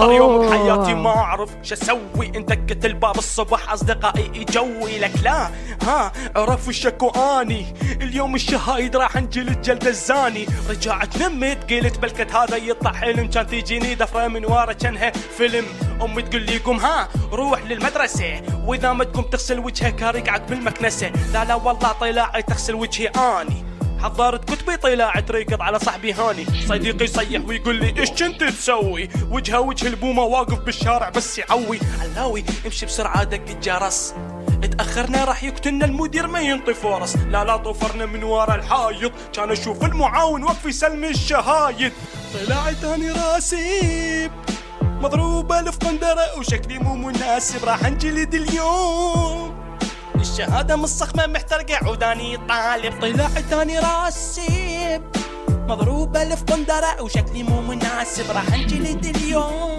يوم بحياتي أوه. ما أعرف شو أسوي، دقت الباب الصبح أصدقائي يجوي لك لا ها عرفوا شكو أني اليوم الشهايد راح انجلد جلد الزاني. رجعت نمت قلت بلكت هذا يطلع حلم، كان تجيني دفرة من ورا كانها فيلم. أمي تقول لي قم ها روح للمدرسة، وإذا ما تقوم تغسل وجهك أرقعك بالمكنسة. لا لا والله طلعت تغسل وجهي أني، حضرت كتبي طلعت ريقض على صاحبي هاني. صديقي يصيح ويقول لي ايش كنت تسوي، وجهه وجه البومة واقف بالشارع بس يعوي. علاوي امشي بسرعة دق الجرس، اتأخرنا راح يقتلنا المدير ما ينطي فرص. لا لا طفرنا من ورا الحايط، كان اشوف المعاون وقف يسلم الشهايد. طلعت اني راسي مضروبة الفقندرة وشكلي مو مناسب، راح انجلد اليوم. الشهادة مصخمة محترقة عوداني طالب، طلعت تاني راسي مضروبة الفقندرة وشكلي مو مناسب، راح انجلد اليوم.